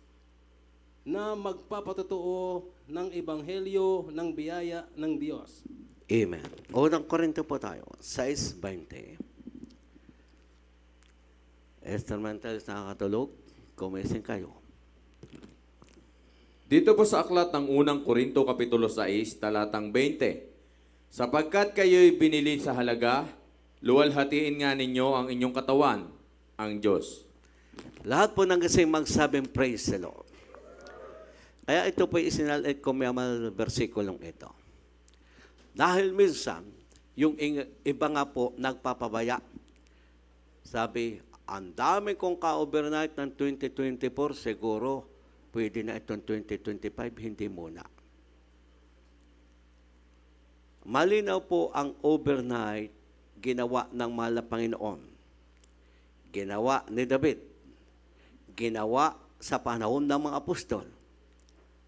D: na magpapatotoo ng ebanghelyo ng biyaya ng Diyos.
A: Amen. Unang Korinto po tayo, 6:20. Instrumentals nakakatulog, kumising kayo.
B: Dito po sa aklat ng unang Korinto Kapitulo 6, talatang 20. Sapagkat kayo'y binili sa halaga, luwalhatiin nga ninyo ang inyong katawan, ang Diyos.
A: Lahat po nang kasing magsabing praise the Lord. Kaya ito po isinalit ko may mga versikulong ito. Dahil minsan, yung iba nga po nagpapabaya. Sabi, ang dami kong ka-overnight ng 2024, siguro pwede na itong 2025, hindi muna. Malinaw po ang overnight ginawa ng mahal na Panginoon. Ginawa ni David. Ginawa sa panahon ng mga apostol.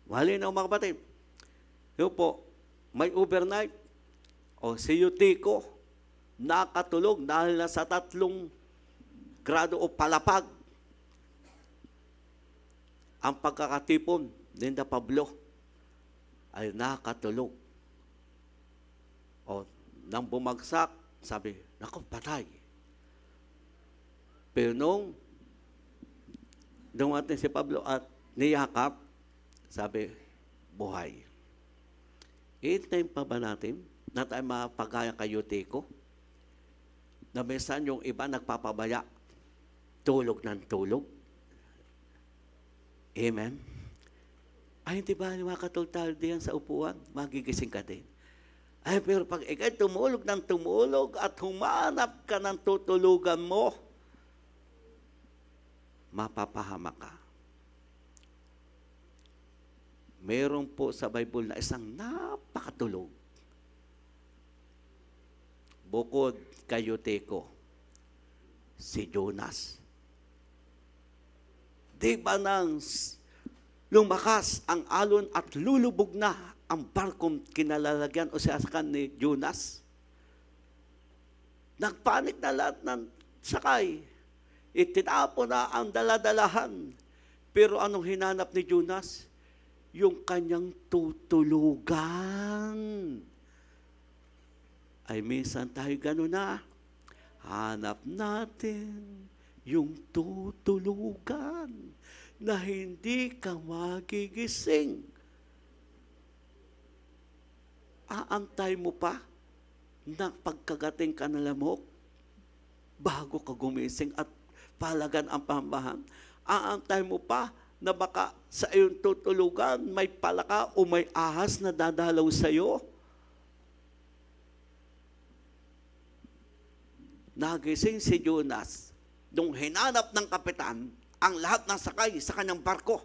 A: Malinaw mga kapatid. Yun po, may overnight. O si Eutico, nakatulog dahil na sa 3 grado o palapag. Ang pagkakatipon, Linda Pablo, ay nakatulog. O, nang bumagsak, sabi, naku, patay. Pero nung dumating si Pablo at niyakap, sabi, buhay. Iintayin pa ba natin na tayo mapagaya kay Eutico? Na minsan yung iba nagpapabaya, tulog ng tulog. Amen? Ay, hindi ba makatultal diyan sa upuan? Magigising ka din. Ay, pero pag ikay tumulog ng tumulog at humanap ka ng tutulugan mo, mapapahama ka. Meron po sa Bible na isang napakatulog. Bukod kay Eutico, si Jonas. Di ba nang lumakas ang alon at lulubog na ang barkong kinalalagyan o sasakyan ni Jonas? Nagpanik na lahat ng sakay. Itinapo na ang daladalahan. Pero anong hinanap ni Jonas? Yung kanyang tutulugan. Ay minsan tayo gano'n na. Hanap natin yung tutulugan na hindi ka magigising. Aantay mo pa na pagkagating ka ng lamok bago ka gumising at palagan ang pambahan. Aantay mo pa na baka sa iyong tutulugan may palaka o may ahas na dadalaw sa iyo. Nagising si Jonas nung hinanap ng kapitan ang lahat ng sakay sa kanyang barko.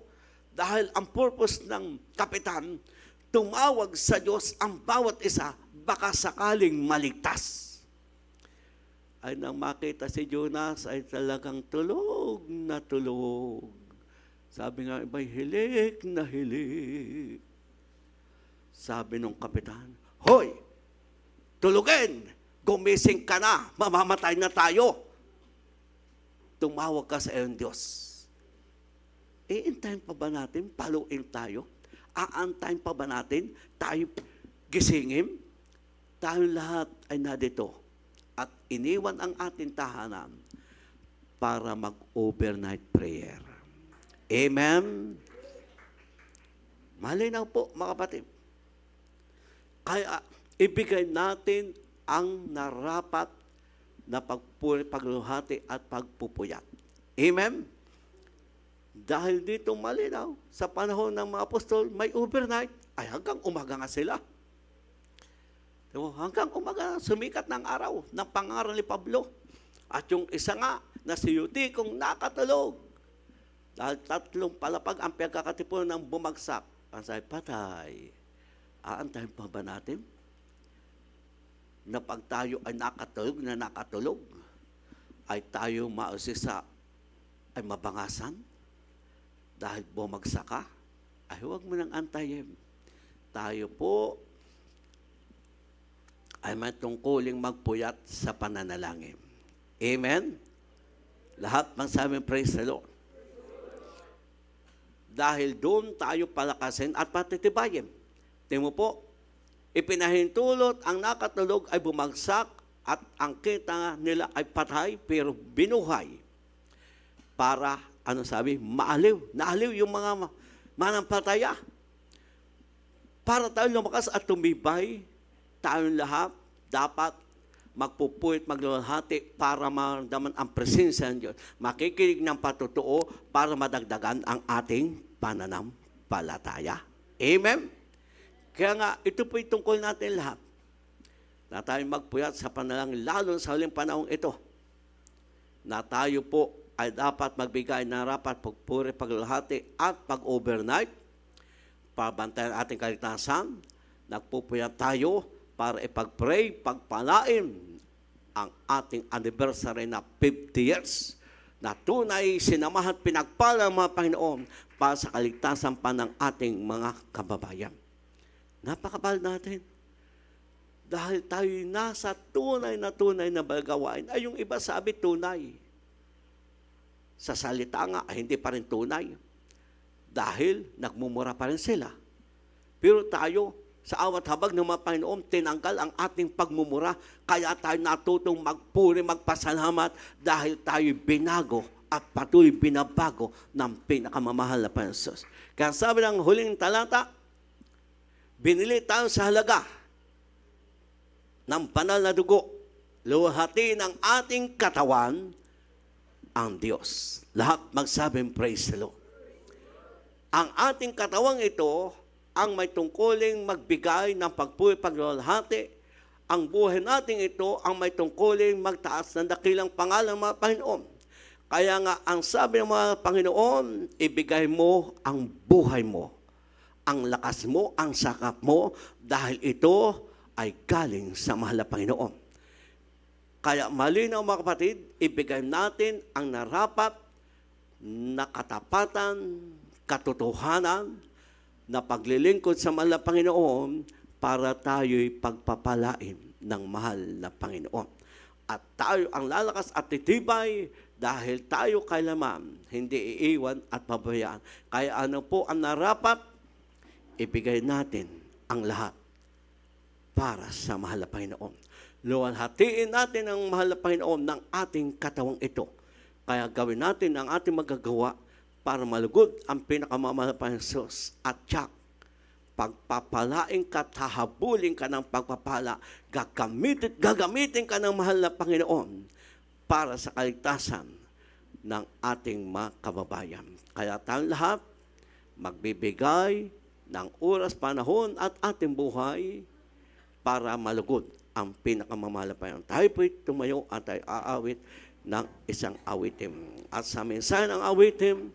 A: Dahil ang purpose ng kapitan, tumawag sa Diyos ang bawat isa, baka sakaling maligtas. Ay nang makita si Jonas ay talagang tulog na tulog. Sabi nga, iba'y hilik na hilik. Sabi nung kapitan, hoy, tulugin! Gumising ka na, mamamatay na tayo. Tumawag ka sa iyong Diyos. Iintayin pa ba natin, paluin tayo? Aantayin pa ba natin, tayo gisingin? Tayo lahat ay nadito at iniwan ang ating tahanan para mag-overnight prayer. Amen? Malinaw po, mga kapatid. Kaya, ibigay natin ang narapat na pagluhati at pagpupuyat. Amen? Dahil dito malinaw, sa panahon ng mga apostol, may overnight, ay hanggang umaga nga sila. Diba? Hanggang umaga, sumikat ng araw ng pangaral ni Pablo. At yung isa nga, na si Euticong nakatulog. Dahil 3 palapag ang pagkakatipunan ng bumagsak. Ang sabi, patay. Aantayin pa ba natin? Na pag tayo ay nakatulog, ay tayo mausisa ay mabangasan dahil bumagsak ka, ay huwag mo nang antayin. Tayo po ay may tungkuling magpuyat sa pananalangin. Amen? Lahat magsabi, praise the Lord. Dahil doon tayo palakasin at patitibayin. Tingnan mo po, ipinahintulot ang nakatulog ay bumagsak at ang kita nila ay patay pero binuhay. para, ano sabi, naaliw yung mga manampalataya. Para tayo lumakas at tumibay, tayong lahat dapat magpupuwit, magluwalhati para maramdaman ang presensya ng Diyos. Makikinig ng patotoo para madagdagan ang ating pananampalataya. Amen? Kaya nga, ito po'y tungkol natin lahat. Na tayo magpuyat sa panalangin, lalo sa huling panahong ito, na tayo po ay dapat magbigay ng rapat, pagpuri, paglulhati at pag-overnight, pabantayan ating kaligtasan. Nagpupuyat tayo para ipag-pray, pagpalain ang ating anniversary na 50 years na tunay sinamahan pinagpala ng mga Panginoon para sa kaligtasan pa ng ating mga kababayan. Napakabal natin. Dahil tayo nasa tunay na balgawain. Ay, yung iba sabi tunay. Sa salita nga, ay hindi pa rin tunay. Dahil nagmumura pa rin sila. Pero tayo, sa awat habag ng mga Panginoon, tinanggal ang ating pagmumura. Kaya tayo natutong magpuri, magpasalamat dahil tayo binago at patuloy binabago ng pinakamamahal na Panginoon. Kaya sabi ng huling talata, binili tayo sa halaga ng banal na dugo, luwalhati ng ating katawan ang Diyos. Lahat magsabing praise the Lord. Ang ating katawang ito ang may tungkuling magbigay ng pagpuri, pagluwalhati. Ang buhay natin ito ang may tungkuling magtaas ng dakilang pangalan ng mga Panginoon. Kaya nga, ang sabi ng mga Panginoon, ibigay mo ang buhay mo, ang lakas mo, ang sakap mo, dahil ito ay galing sa mahal na Panginoon. Kaya malinaw mga kapatid, ibigay natin ang narapat na katapatan, katotohanan, na paglilingkod sa mahal na Panginoon para tayo'y pagpapalain ng mahal na Panginoon. At tayo ang lalakas at titibay dahil tayo kailanman hindi iiwan at pabayaan. Kaya ano po ang narapat? Ibigay natin ang lahat para sa mahal na Panginoon. Luwalhatiin natin ang mahal na Panginoon ng ating katawang ito. Kaya gawin natin ang ating magagawa para malugod ang pinakamamahal na Panginoon. At tiyak, pagpapalain ka, tahabulin ka ng pagpapala, gagamitin ka ng mahal na Panginoon para sa kaligtasan ng ating mga kababayan. Kaya tayong lahat, magbibigay ng oras, panahon at ating buhay para malugod ang pinakamamahal na Panginoon. Tayo po'y tumayo at tayo aawit ng isang awitin. At sa mensahe ng awitin,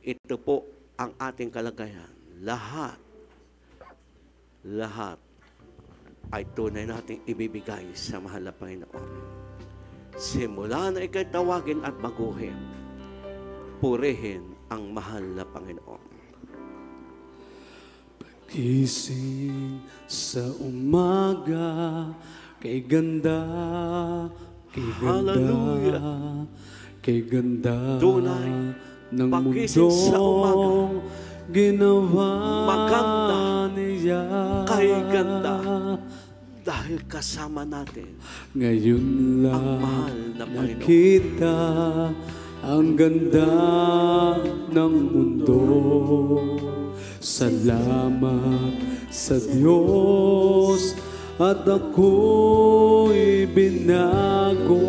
A: ito po ang ating kalagayan. Lahat ay tunay nating ibibigay sa mahal na Panginoon. Simula na ikay tawagin at baguhin, purihin ang mahal na Panginoon.
E: Gising sa umaga, kay ganda,
A: Hallelujah.
E: kay ganda
A: Tunay,
E: ng
A: pagising sa
E: mundong ginawa
A: Maganda,
E: niya.
A: kay ganda, dahil kasama natin
E: Ngayon
A: ang
E: lang
A: mahal na Panginoon.
E: nakita ang ganda ng mundo. Salamat sa Diyos at ako'y binago.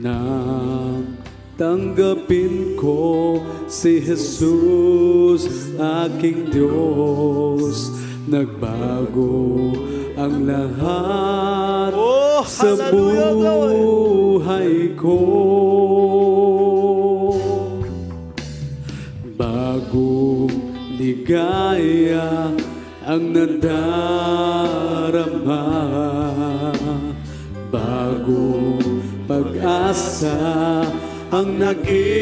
E: Nang tanggapin ko si Jesus, aking Diyos, nagbago ang lahat sa buhay ko. Bagong ligaya ang nadarama, bagong pag-asa ang nakikita.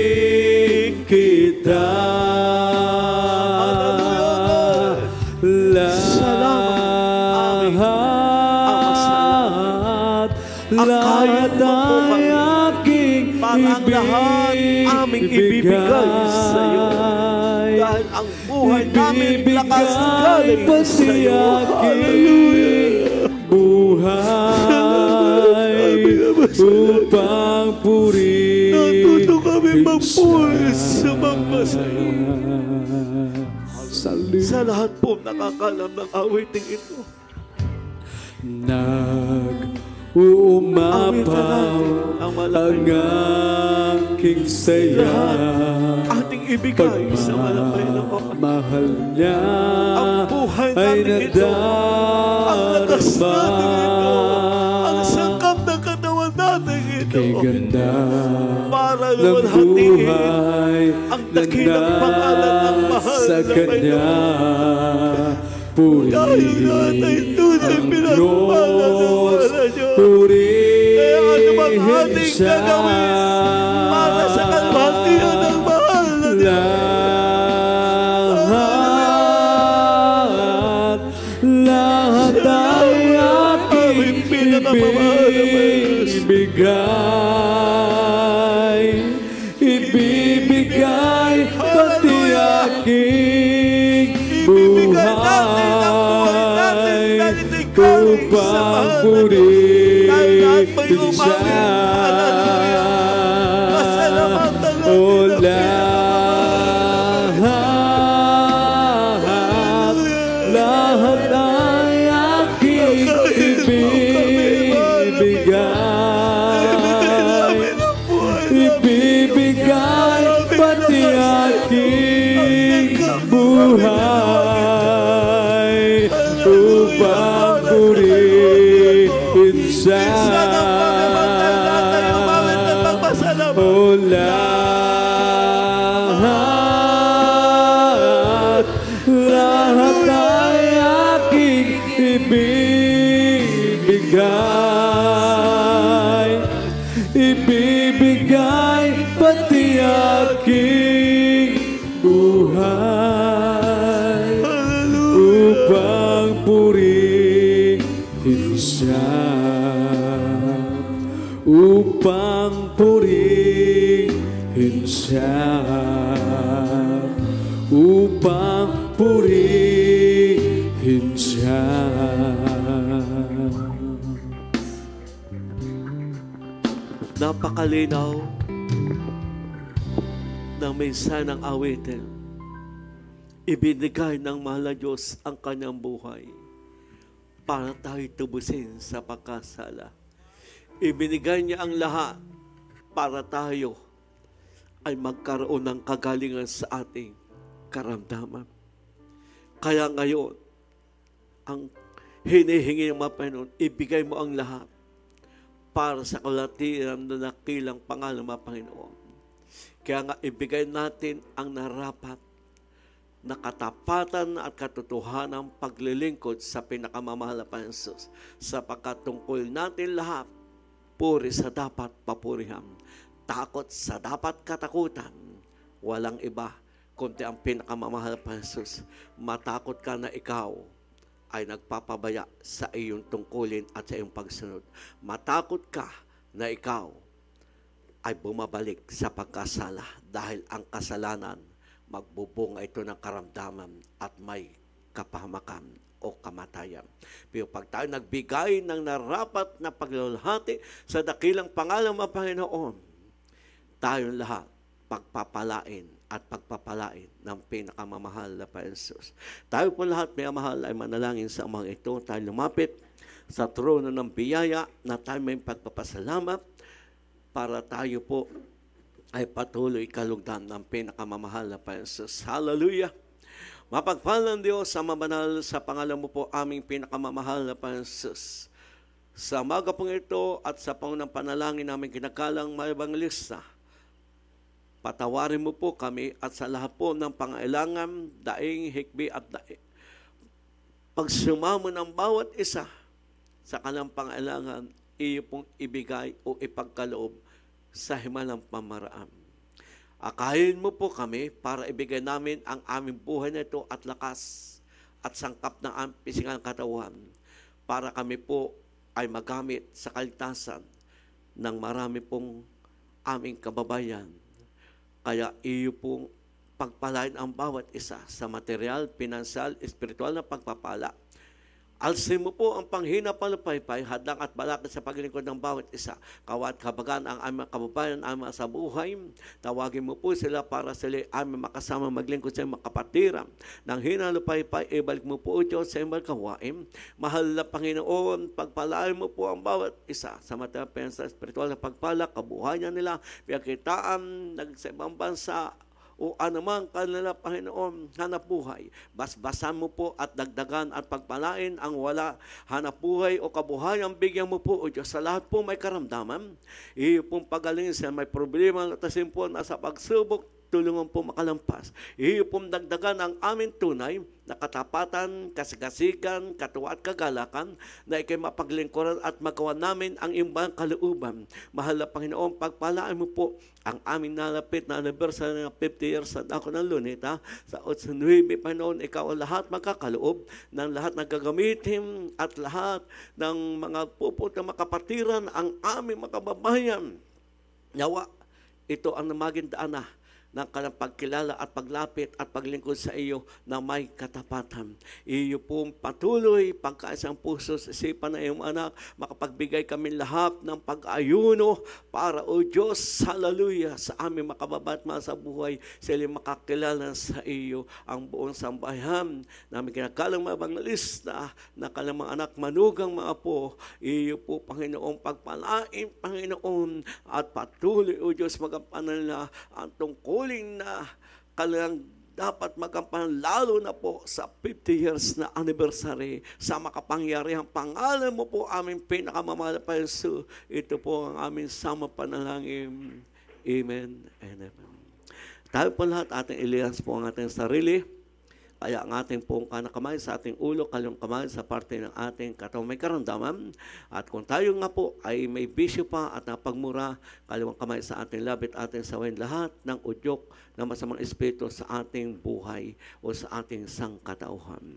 E: Lahat ay aking
A: Parang lahat aming ibibigay sa iyo. Dahil ang buhay namin lakas galing sa iyo. Hallelujah.
E: Buhay upang purihin
A: Natuto kami magpuhos sa magmasayo. Sa lahat po nakakalam ng awiting ito.
E: Nag-uumapaw
A: Ang
E: ang
A: malapit
E: aking saya.
A: ating ibigay sa malapay na Panginoon.
E: Mahal niya
A: Ang buhay
E: ay
A: natin ito, ang lakas natin ito, ang sangkap ng katawan natin ito,
E: Kay ganda
A: para
E: ng
A: luwalhatiin
E: buhay
A: ang dakilang pangalan ng mahal
E: sa
A: na
E: Kanya.
A: Dahil
E: Purihin
A: natin tunay
E: ang
A: pinagpala ng
E: Diyos,
A: wala Diyos. Kaya
E: purihin
A: ano bang ating
E: siya.
A: gagawin para sa kalwatian ng mahal na
E: Lahat ay aking
A: pinakamamahal na Diyos.
E: ibibigay, pati aking
A: Ibibigay natin ang buhay natin dahil ito'y galing sa
E: upang
A: mahal na Diyos.
E: purihin
A: Dahil lahat may
E: siya.
A: umamin. Hallelujah. Pasalamatan natin
E: O
A: ang
E: lahat ay aking ibibigay, pati aking buhay upang purihin siya. O lahat ay aking ibibigay, pati aking buhay upang purihin siya. Upang purihin siya. Upang purihin siya.
A: Napakalinaw ng mensahe ng awitin. Ibinigay ng mahal na Diyos ang kanyang buhay para tayo tubusin sa pagkasala. Ibinigay niya ang lahat para tayo ay magkaroon ng kagalingan sa ating karamdaman. Kaya ngayon, ang hinihingi ng mga Panginoon, ibigay mo ang lahat para sa kalatiran na nakilang pangalan ng Panginoon. Kaya nga ibigay natin ang narapat na katapatan at katotohanan paglilingkod sa pinakamamahal na Panginoon. Sapagkat tungkol natin lahat, puri sa dapat papurihan, takot sa dapat katakutan, walang iba kundi ang pinakamamahal na Panginoon. Matakot ka na ikaw ay nagpapabaya sa iyong tungkulin at sa iyong pagsunod. Matakot ka na ikaw ay bumabalik sa pagkasala dahil ang kasalanan magbubunga ito ng karamdaman at may kapahamakan o kamatayan. Pero pag tayo nagbigay ng narapat na paglulhati sa dakilang pangalan ng Panginoon, tayo lahat pagpapalain at pagpapalain ng pinakamamahal na Panginoon. Tayo po lahat, may mahal, ay manalangin sa amang ito. Tayo lumapit sa trono ng biyaya na tayo may pagpapasalamat para tayo po ay patuloy kalugdan ng pinakamamahal na Panginoon. Hallelujah! Mapagpalang Diyos sa mabanal sa pangalan mo po aming pinakamamahal na Panginoon. Sa umaga pong ito at sa pangunang panalangin namin kinakalang may ebangelista, patawarin mo po kami at sa lahat po ng pangailangan, daing, hikbi at daing. Pagsumamo ng bawat isa sa kanilang pangailangan, iyo pong ibigay o ipagkaloob sa himalang pamaraan. Akayin mo po kami para ibigay namin ang aming buhay na ito at lakas at sangkap ng aming pisikal katawan para kami po ay magamit sa kaligtasan ng marami pong aming kababayan. Kaya iyo pong pagpalain ang bawat isa sa material, pinansyal, espiritual na pagpapala Alsin mo po ang panghina palupaypay, hadlang at balakid sa paglingkod ng bawat isa. Kawat kabagan ang aming kababayan, aming sa buhay. Tawagin mo po sila para sila aming makasama maglingkod sa mga kapatiran. Nang hina lupaypay, ibalik mo po, Diyos, sa imang kawain. Mahal na Panginoon, pagpalain mo po ang bawat isa sa matapang sa espiritual na pagpala, kabuhayan nila, piyakitaan, sa ibang bansa, o anumang kanila, Panginoon, hanap buhay. Basbasan mo po at dagdagan at pagpalain ang wala hanap buhay o kabuhayan. Bigyan mo po, o Diyos, sa lahat po may karamdaman. Iyo pong pagalingin sa may problema, latasin po nasa pagsubok, tulungan po makalampas. Iyo pong dagdagan ang aming tunay na katapatan, kasigasigan, katuwa at kagalakan na ikay mapaglingkuran at magawa namin ang imbang kalooban. Mahal na Panginoon, pagpalaan mo po ang aming nalapit na anniversary ng 50 years sa Dako ng Luneta. Sa 8-9, Panginoon, ikaw ang lahat magkakaloob ng lahat na gagamitin at lahat ng mga pupot na makapatiran ang aming makababayan. Nawa, ito ang namaging daan ng kanilang pagkilala at paglapit at paglingkod sa iyo na may katapatan. Iyo pong patuloy, pagkaisang puso sa isipan na iyong anak, makapagbigay kami lahat ng pag-ayuno para, o Diyos, hallelujah, sa aming makababat sa buhay, sila makakilala sa iyo ang buong sambayan. Namin kinakalang mga bangalista na kanilang mga anak, manugang mga po, iyo po, Panginoon, pagpalain, Panginoon, at patuloy, o Diyos, magampanan nila ang tungkol na kanilang dapat magampanan, lalo na po sa 50 years na anniversary sa makapangyarihang pangalan mo po aming pinakamamahal na Yesu. Ito po ang aming sama panalangin. Amen and amen. Tayo po lahat ating ilihas po ang ating sarili. Kaya ang ating pong kanakamay sa ating ulo, kalyong kamay sa parte ng ating katawang may karamdaman. At kung tayo nga po ay may bisyo pa at napagmura, kalyong kamay sa ating labit, ating sawain lahat ng udyok na masamang espiritu sa ating buhay o sa ating sangkatauhan.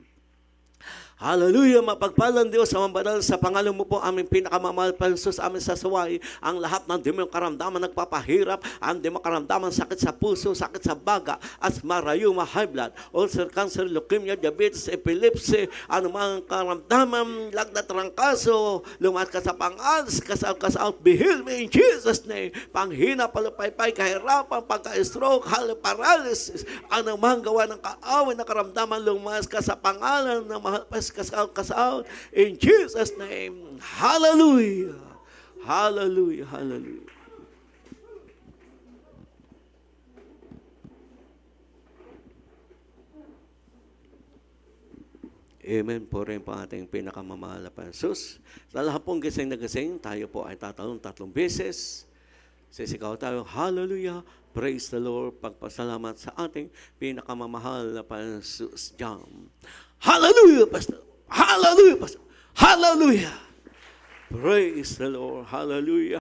A: Hallelujah, mapagpalang Diyos sa mambanal sa pangalan mo po aming pinakamamahal pa Jesus, aming sasaway ang lahat ng di mo karamdaman nagpapahirap, ang di mo karamdaman sakit sa puso, sakit sa baga, asthma, rheuma, high blood, ulcer, cancer, leukemia, diabetes, epilepsy, anumang karamdaman, lagnat, trangkaso, lumas ka sa pang-als, kas-out, be healed in Jesus' name. Panghina, palupaypay, kahirapan, pagka-stroke, paralysis, anumang gawa ng kaaway na karamdaman, lumas ka sa pangalan ng mahal pa kas-out in Jesus' name. Hallelujah. Hallelujah. Hallelujah. Amen po rin po ating pinakamamahal na Jesus. Sa lahat pong gising na gising, tayo po ay tatalong 3 beses. Sisigaw tayo, hallelujah, praise the Lord, pagpasalamat sa ating pinakamamahal na Jesus. Jam. Hallelujah, Pastor. Hallelujah, Pastor. Hallelujah. Praise the Lord. Hallelujah.